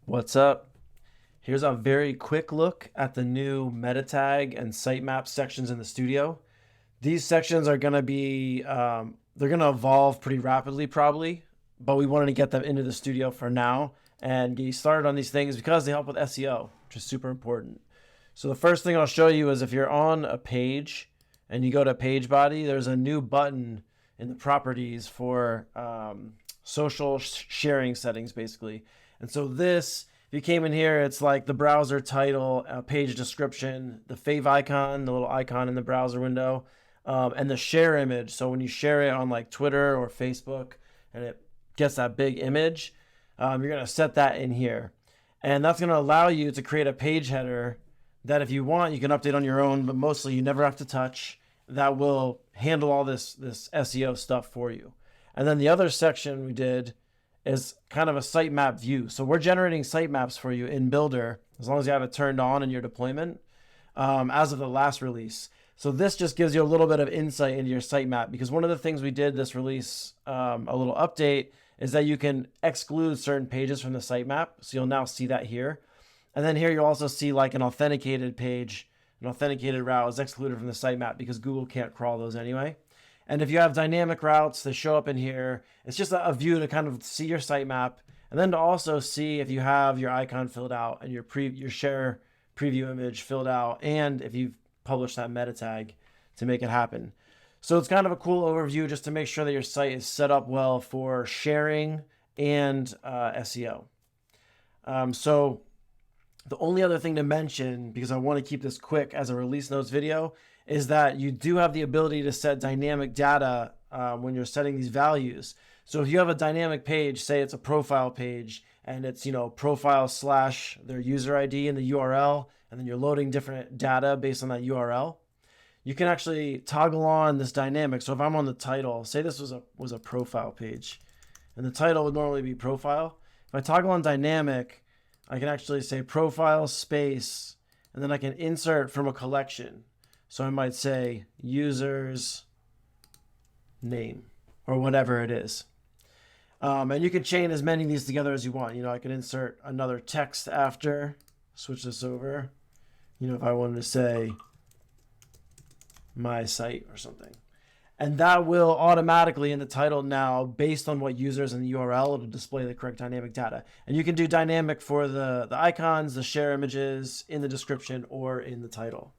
What's up? Here's a very quick look at the new meta tag and sitemap sections in the studio. These sections are going to be, they're going to evolve pretty rapidly probably, but we wanted to get them into the studio for now and get you started on these things because they help with SEO, which is super important. So the first thing I'll show you is if you're on a page and you go to page body, there's a new button in the properties for social sharing settings basically. And so this, if you came in here, it's like the browser title, page description, the fave icon, the little icon in the browser window, and the share image. So when you share it on like Twitter or Facebook and it gets that big image, you're going to set that in here. And that's going to allow you to create a page header that if you want, you can update on your own, but mostly you never have to touch. That will handle all this SEO stuff for you. And then the other section we did is kind of a sitemap view. So we're generating sitemaps for you in Builder, as long as you have it turned on in your deployment, as of the last release. So this just gives you a little bit of insight into your sitemap, because one of the things we did this release, a little update, is that you can exclude certain pages from the sitemap. So you'll now see that here. And then here you'll also see like an authenticated page, an authenticated route is excluded from the sitemap because Google can't crawl those anyway. And if you have dynamic routes, they show up in here. It's just a view to kind of see your sitemap, and then to also see if you have your icon filled out and your share preview image filled out, and if you've published that meta tag to make it happen. So it's kind of a cool overview just to make sure that your site is set up well for sharing and SEO. So the only other thing to mention, because I want to keep this quick as a release notes video, is that you do have the ability to set dynamic data when you're setting these values. So if you have a dynamic page, say it's a profile page, and it's, profile / their user ID and the URL, and then you're loading different data based on that URL, you can actually toggle on this dynamic. So if I'm on the title, say this was a profile page, and the title would normally be profile. If I toggle on dynamic, I can actually say profile space, and then I can insert from a collection. So I might say user's name or whatever it is. And you can chain as many of these together as you want. I can insert another text after, switch this over. If I wanted to say my site or something. And that will automatically in the title now, based on what users in the URL, it'll display the correct dynamic data. And you can do dynamic for the icons, the share images in the description or in the title.